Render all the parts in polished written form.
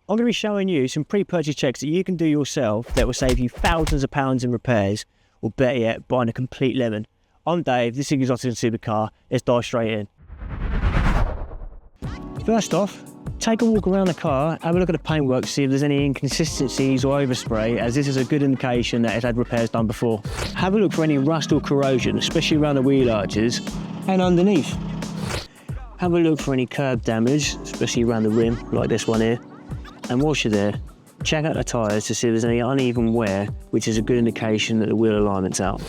I'm going to be showing you some pre-purchase checks that you can do yourself that will save you thousands of pounds in repairs, or better yet, buying a complete lemon. I'm Dave, this is Exotic Supercar. Let's dive straight in. First off, take a walk around the car, have a look at the paintwork to see if there's any inconsistencies or overspray, as this is a good indication that it's had repairs done before. Have a look for any rust or corrosion, especially around the wheel arches and underneath. Have a look for any curb damage, especially around the rim, like this one here. And whilst you're there, check out the tyres to see if there's any uneven wear, which is a good indication that the wheel alignment's out.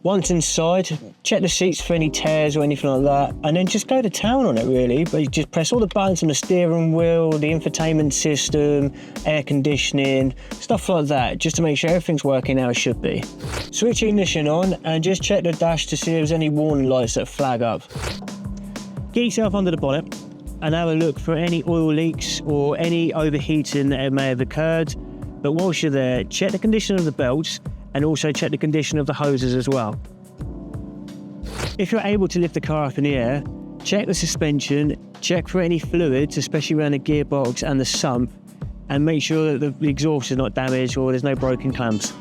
Once inside, check the seats for any tears or anything like that, and then just go to town on it really. But you just press all the buttons on the steering wheel, the infotainment system, air conditioning, stuff like that, just to make sure everything's working how it should be. Switch ignition on and just check the dash to see if there's any warning lights that flag up. Get yourself under the bonnet and have a look for any oil leaks or any overheating that may have occurred. But whilst you're there, check the condition of the belts and also check the condition of the hoses as well. If you're able to lift the car up in the air, check the suspension, check for any fluids, especially around the gearbox and the sump, and make sure that the exhaust is not damaged or there's no broken clamps.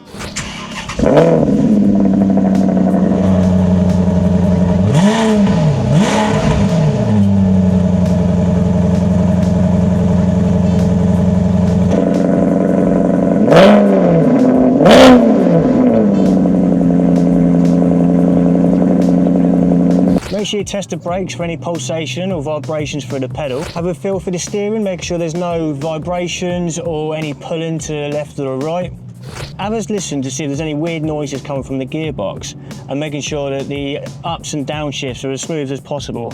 Make sure you test the brakes for any pulsation or vibrations through the pedal. Have a feel for the steering, make sure there's no vibrations or any pulling to the left or the right. Have us listen to see if there's any weird noises coming from the gearbox, and making sure that the ups and down shifts are as smooth as possible.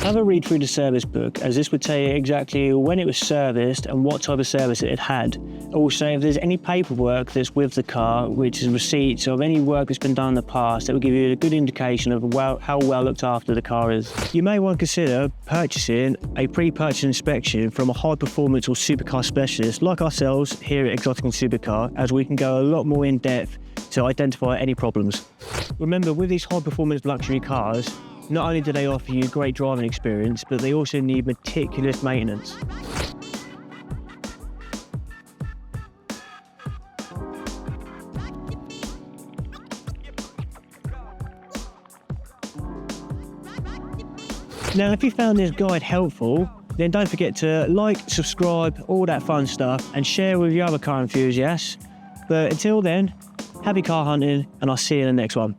Have a read through the service book, as this would tell you exactly when it was serviced and what type of service it had. Also, if there's any paperwork that's with the car, which is receipts of any work that's been done in the past, that will give you a good indication of how well looked after the car is. You may want to consider purchasing a pre-purchase inspection from a high-performance or supercar specialist like ourselves here at Exotic Supercar, as we can go a lot more in depth to identify any problems. Remember, with these high-performance luxury cars, not only do they offer you great driving experience, but they also need meticulous maintenance. Now, if you found this guide helpful, then don't forget to like, subscribe, all that fun stuff, and share with your other car enthusiasts. But until then, happy car hunting, and I'll see you in the next one.